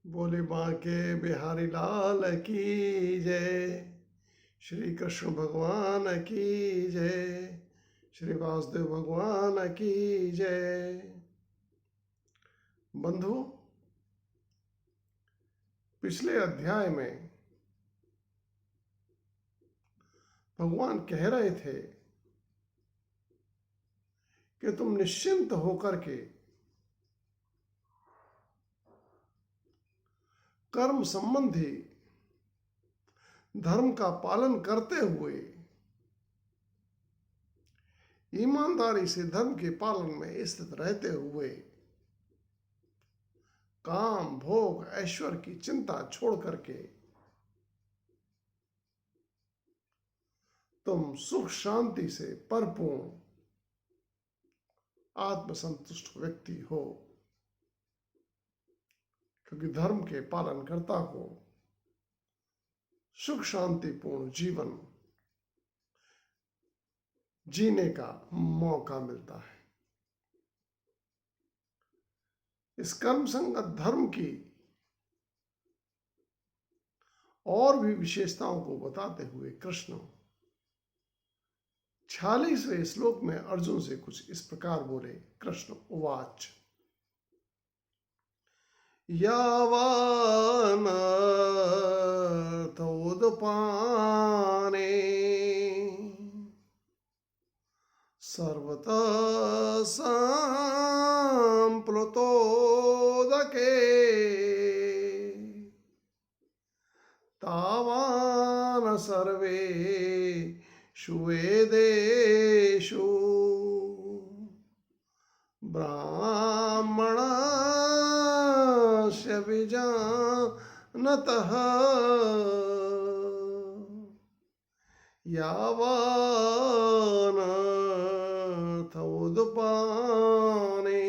बोले बांके बिहारी लाल की जय। श्री कृष्ण भगवान की जय। श्री वासुदेव भगवान की जय। बंधु, पिछले अध्याय में भगवान कह रहे थे कि तुम निश्चिंत होकर के कर्म संबंधी धर्म का पालन करते हुए ईमानदारी से धर्म के पालन में स्थित रहते हुए काम भोग ऐश्वर्य की चिंता छोड़ करके तुम सुख शांति से परिपूर्ण आत्मसंतुष्ट व्यक्ति हो, क्योंकि धर्म के पालनकर्ता को सुख शांतिपूर्ण जीवन जीने का मौका मिलता है। इस कर्म संगत धर्म की और भी विशेषताओं को बताते हुए कृष्ण 46वें श्लोक में अर्जुन से कुछ इस प्रकार बोले। कृष्ण उवाच यावानर्थोदपाने सर्वतः संप्लुतोदके तावान सर्वेषु वेदेषु ब्राह्मणस्य विजानतः यावानर्थोदपाने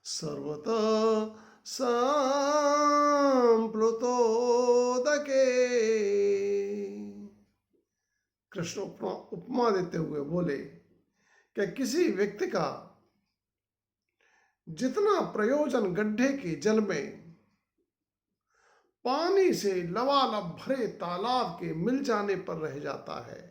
सर्वतः संप्लुतोदके। कृष्ण उपमा देते हुए बोले कि किसी व्यक्ति का जितना प्रयोजन गड्ढे के जल में पानी से लबालब भरे तालाब के मिल जाने पर रह जाता है,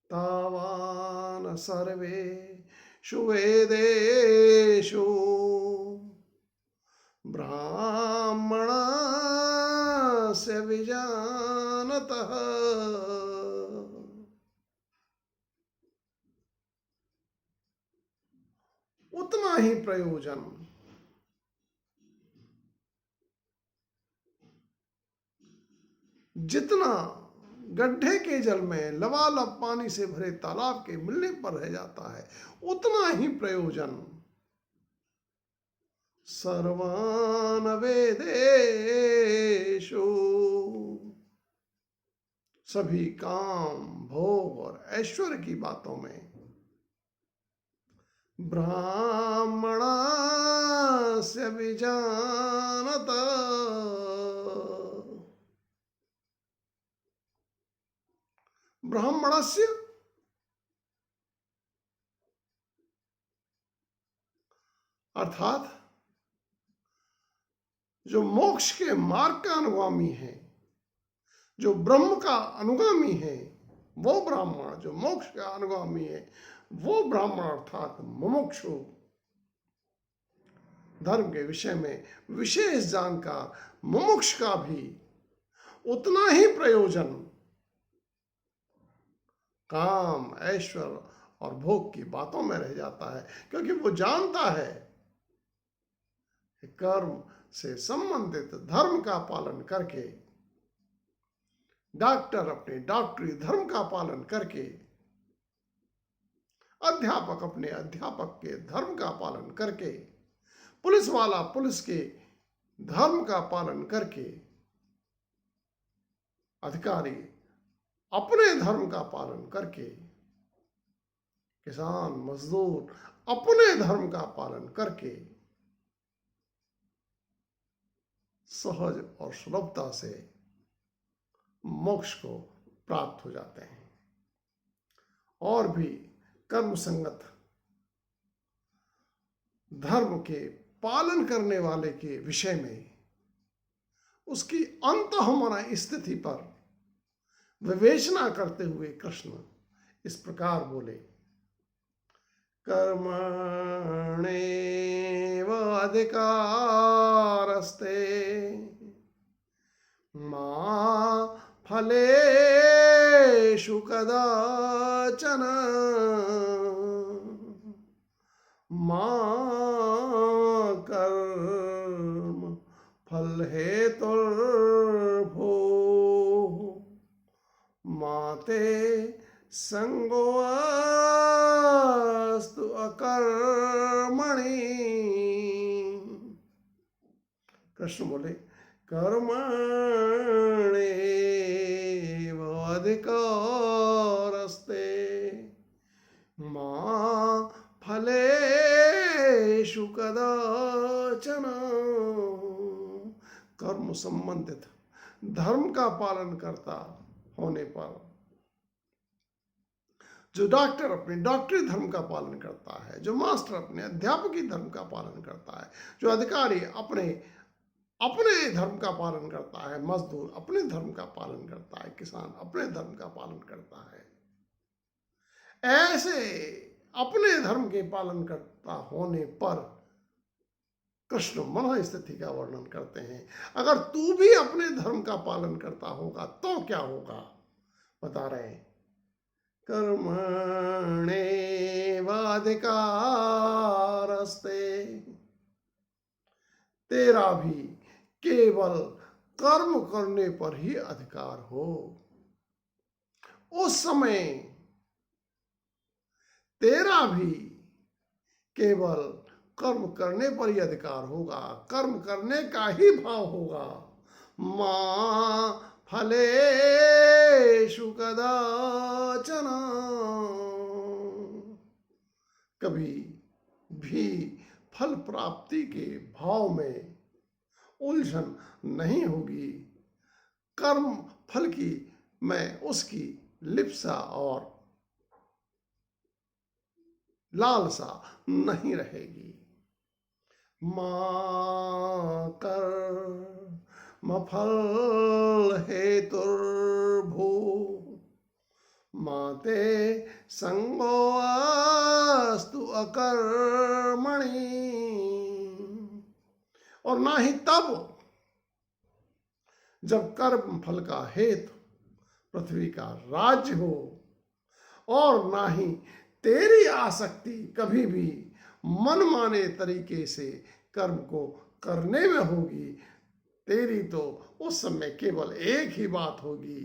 तावान सर्वेषु वेदेषु ब्राह्मणस्य विजानतः उतना ही प्रयोजन जितना गड्ढे के जल में लबालब पानी से भरे तालाब के मिलने पर रह जाता है, उतना ही प्रयोजन सर्वान वेदेषु सभी काम भोग और ऐश्वर्य की बातों में ब्राह्मणस्य विजानत ब्राह्मणस्य अर्थात जो मोक्ष के मार्ग का अनुगामी है, जो ब्रह्म का अनुगामी है, वो ब्राह्मण। जो मोक्ष का अनुगामी है वो ब्राह्मण अर्थात मुमुक्षु, धर्म के विषय में विशेष जानकार मुमुक्ष का भी उतना ही प्रयोजन काम ऐश्वर्य और भोग की बातों में रह जाता है, क्योंकि वो जानता है कि कर्म से संबंधित धर्म का पालन करके, डॉक्टर अपने डॉक्टरी धर्म का पालन करके, अध्यापक अपने अध्यापक के धर्म का पालन करके, पुलिस वाला पुलिस के धर्म का पालन करके, अधिकारी अपने धर्म का पालन करके, किसान मजदूर अपने धर्म का पालन करके सहज और सुलभता से मोक्ष को प्राप्त हो जाते हैं। और भी कर्म संगत धर्म के पालन करने वाले के विषय में उसकी अंतःमना स्थिति पर विवेचना करते हुए कृष्ण इस प्रकार बोले, कर्मण्येव अधिकारस्ते मा फलेषु कदाचन मा कर्म फल हेतुर्भो माते संगोऽस्तु अकर्मणि। कृष्ण बोले, कर्मण्येव अधिकारस्ते मा फलेषु कदाचन। कर्म संबंधित धर्म का पालन करता होने पर जो डॉक्टर अपने डॉक्टरी धर्म का पालन करता है, जो मास्टर अपने अध्यापकी धर्म का पालन करता है, जो अधिकारी अपने अपने धर्म का पालन करता है, मजदूर अपने धर्म का पालन करता है, किसान अपने धर्म का पालन करता है, ऐसे अपने धर्म के पालन करता होने पर कृष्ण मन स्थिति का वर्णन करते हैं। अगर तू भी अपने धर्म का पालन करता होगा तो क्या होगा, बता रहे हैं, कर्मण्येवाधिकारस्ते, तेरा भी केवल कर्म करने पर ही अधिकार हो। उस समय तेरा भी केवल कर्म करने पर ही अधिकार होगा, कर्म करने का ही भाव होगा। मां फलेषु कदाचन, कभी भी फल प्राप्ति के भाव में उलझन नहीं होगी, कर्म फल की में उसकी लिप्सा और लालसा नहीं रहेगी। मां कर्म फल हेतुर्भू माते संगोऽस्तु अकर्मणि, और ना ही तब जब कर्म फल का हेतु पृथ्वी का राज्य हो, और ना ही तेरी आसक्ति कभी भी मनमाने तरीके से कर्म को करने में होगी। तेरी तो उस समय केवल एक ही बात होगी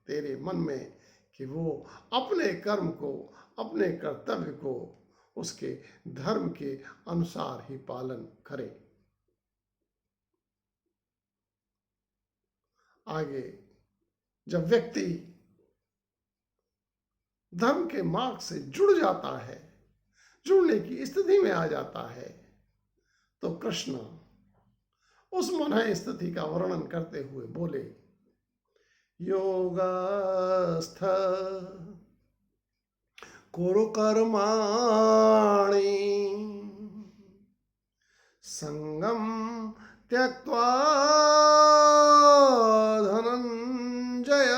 तेरे मन में कि वो अपने कर्म को, अपने कर्तव्य को उसके धर्म के अनुसार ही पालन करे। आगे जब व्यक्ति धर्म के मार्ग से जुड़ जाता है, जुड़ने की स्थिति में आ जाता है, तो कृष्ण उस मन स्थिति का वर्णन करते हुए बोले, योगस्थ कुरु कर्माणि संगम त्यक्त्वा धनंजय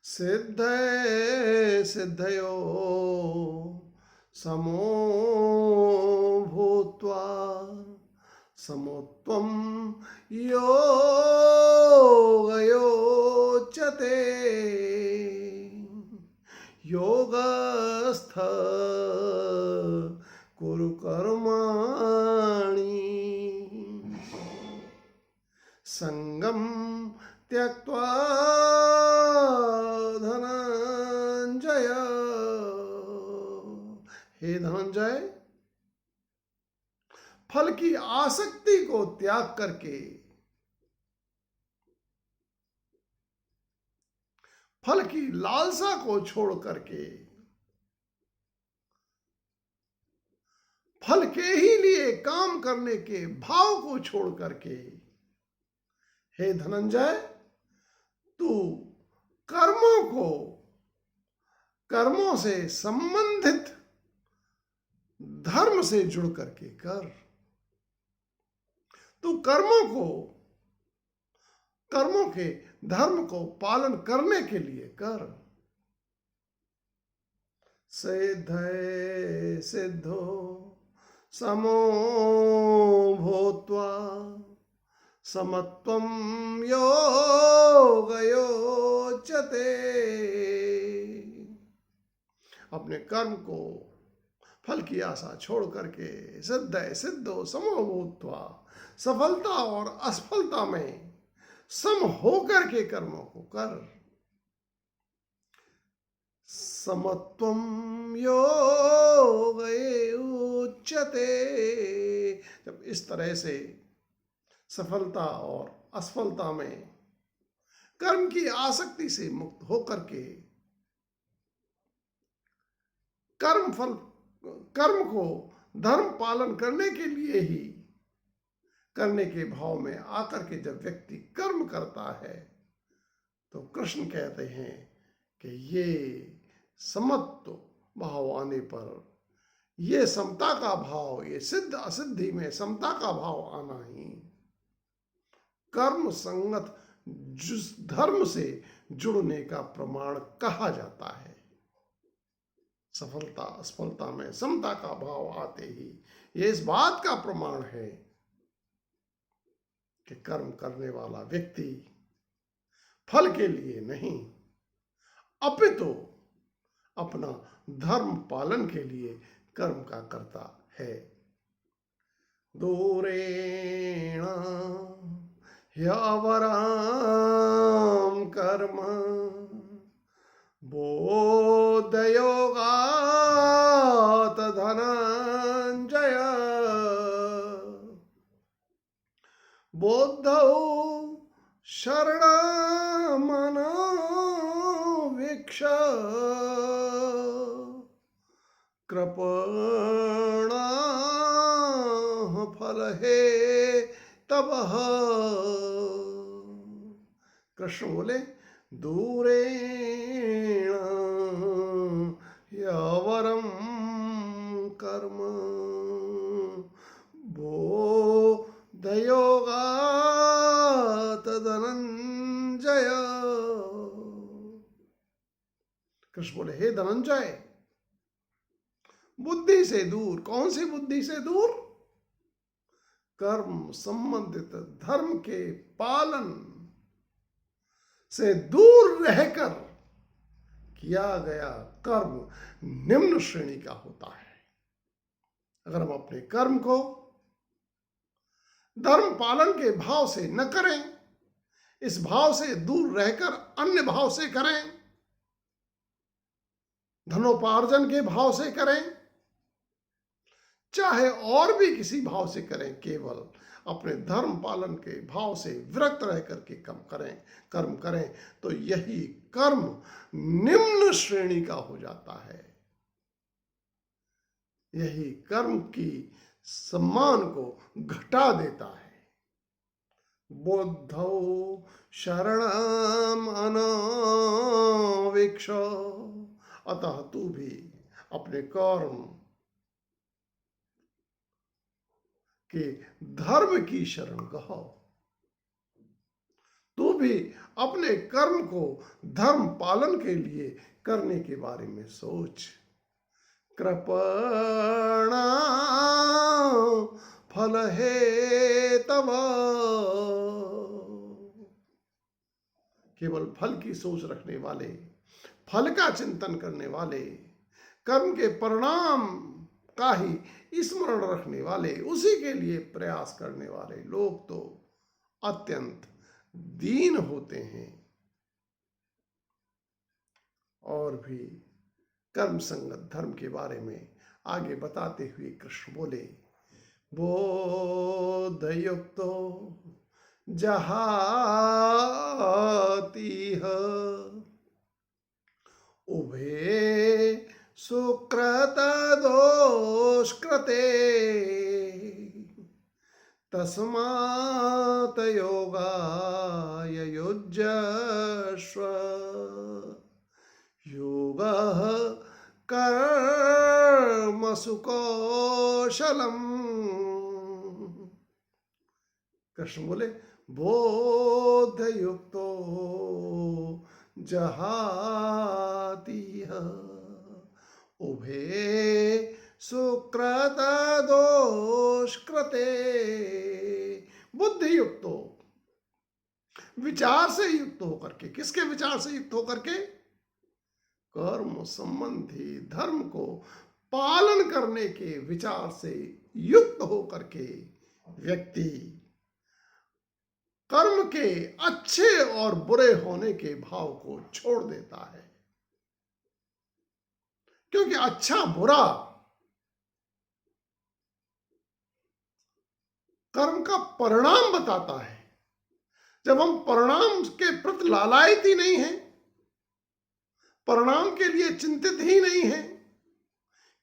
सिद्धये सिद्धयो समो भूत्वा समत्वं योगयोच्यते। योगस्थ कुरु कर्माणि संगम त्यक्त्वा धनंजय। हे धनंजय, फल की आसक्ति को त्याग करके, फल की लालसा को छोड़ करके, फल के ही लिए काम करने के भाव को छोड़ करके, हे धनंजय, तू कर्मों को, कर्मों से संबंधित धर्म से जुड़ करके कर। तू कर्मों के धर्म को पालन करने के लिए कर। सिद्धे सिद्धो समो भूत्वा समत्वं योगयोच्यते। अपने कर्म को फल की आशा छोड़ करके सिद्धे सिद्धो समो भूत्वा, सफलता और असफलता में सम होकर के कर्मों को कर। समत्वम योगे उच्यते। जब इस तरह से सफलता और असफलता में कर्म की आसक्ति से मुक्त होकर के कर्म को धर्म पालन करने के लिए ही करने के भाव में आकर के जब व्यक्ति कर्म करता है तो कृष्ण कहते हैं कि ये समत्व भाव आने पर, ये समता का भाव, ये सिद्ध असिद्धि में समता का भाव आना ही कर्म संगत धर्म से जुड़ने का प्रमाण कहा जाता है। सफलता असफलता में समता का भाव आते ही ये इस बात का प्रमाण है कि कर्म करने वाला व्यक्ति फल के लिए नहीं अपितु अपना धर्म पालन के लिए कर्म का करता है। दूरेण ह्यवराम कर्म बोधयोगात् धनंजय। बोद्धौ शरणमनवीक्ष कृपणाः फलहेतवः। कृष्ण बोले दूरेण ह्यवरं कर्म बोधयोगात् धनंजय। कृष्ण बोले हे धनंजय, बुद्धि से दूर, कौन सी बुद्धि से दूर? कर्म संबंधित धर्म के पालन से दूर रहकर किया गया कर्म निम्न श्रेणी का होता है। अगर हम अपने कर्म को धर्म पालन के भाव से न करें, इस भाव से दूर रहकर अन्य भाव से करें, धनोपार्जन के भाव से करें, चाहे और भी किसी भाव से करें, केवल अपने धर्म पालन के भाव से विरक्त रह करके कर्म करें तो यही कर्म निम्न श्रेणी का हो जाता है। यही कर्म की सम्मान को घटा देता है। बोद्धौ शरणम अनवीक्ष। अतः तू भी अपने कर्म के धर्म की शरण गहो। तू भी अपने कर्म को धर्म पालन के लिए करने के बारे में सोच। कृपणा फल हेतव। केवल फल की सोच रखने वाले, फल का चिंतन करने वाले, कर्म के परिणाम का ही स्मरण रखने वाले, उसी के लिए प्रयास करने वाले लोग तो अत्यंत दीन होते हैं। और भी कर्म संगत धर्म के बारे में आगे बताते हुए कृष्ण बोले बोधयुक्तो जहातीह उभे सुकृत दोषकृते तस्मात् योगाय युज्यस्व योगः कर्म सुकौशलम। कृष्ण बोले बोध युक्तो जहातीह उभे सुकृत दोषकृते। बुद्धि युक्त हो, विचार से युक्त होकर के। किसके विचार से युक्त होकर के? कर्म संबंधी धर्म को पालन करने के विचार से युक्त होकर के व्यक्ति कर्म के अच्छे और बुरे होने के भाव को छोड़ देता है। क्योंकि अच्छा बुरा कर्म का परिणाम बताता है। जब हम परिणाम के प्रति लालायित ही नहीं है, परिणाम के लिए चिंतित ही नहीं है,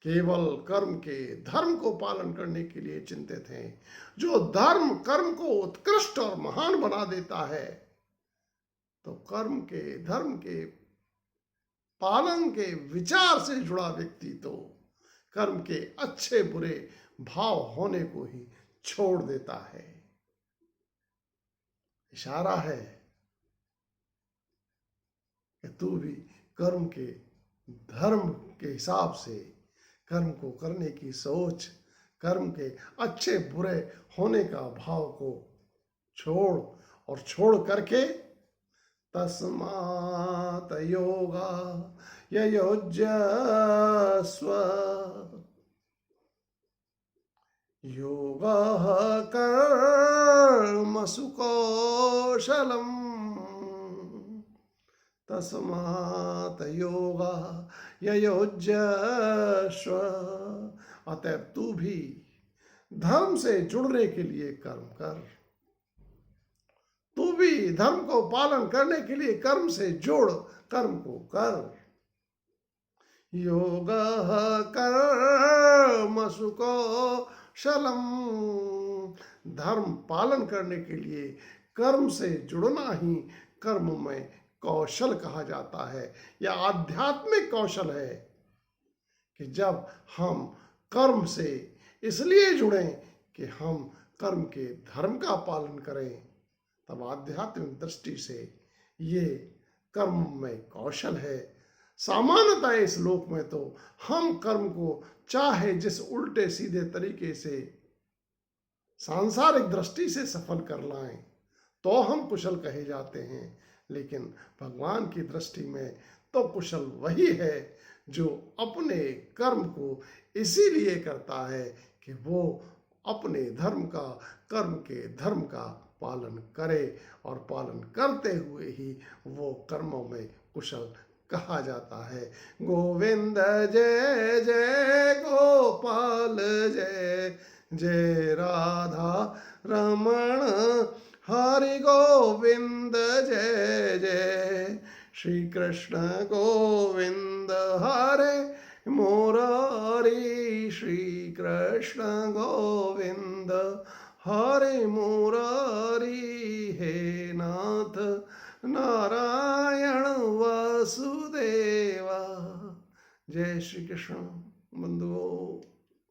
केवल कर्म के धर्म को पालन करने के लिए चिंतित हैं, जो धर्म कर्म को उत्कृष्ट और महान बना देता है, तो कर्म के धर्म के पालन के विचार से जुड़ा व्यक्ति तो कर्म के अच्छे बुरे भाव होने को ही छोड़ देता है। इशारा है कि तू भी कर्म के धर्म के हिसाब से कर्म को करने की सोच, कर्म के अच्छे बुरे होने का भाव को छोड़, और छोड़ करके तस्मात् योगा युज्यस्व योगः कर्मसु कौशलम्। तस्मात् योगः युज्यस्व। अतः तू भी धर्म से जुड़ने के लिए कर्म कर, तू भी धर्म को पालन करने के लिए कर्म से जोड़, कर्म को कर। योगः कर्मसु कौशलम। धर्म पालन करने के लिए कर्म से जुड़ना ही कर्म में कौशल कहा जाता है, या आध्यात्मिक कौशल है कि जब हम कर्म से इसलिए जुड़ें कि हम कर्म के धर्म का पालन करें, तब आध्यात्मिक दृष्टि से ये कर्म में कौशल है। सामान्यतः इस लोक में तो हम कर्म को चाहे जिस उल्टे सीधे तरीके से सांसारिक दृष्टि से सफल कर लाएं तो हम कुशल कहे जाते हैं, लेकिन भगवान की दृष्टि में तो कुशल वही है जो अपने कर्म को इसीलिए करता है कि वो अपने धर्म का, कर्म के धर्म का पालन करे, और पालन करते हुए ही वो कर्मों में कुशल कहा जाता है। गोविंद जय जय गोपाल जय जय राधा रमण हरि गोविंद जय जय श्री कृष्ण गोविंद हरे मुरारी श्री कृष्ण गोविंद हरे मुरारी। हे नाथ नारायण वासुदेवा। जय श्री कृष्ण बंधुओं।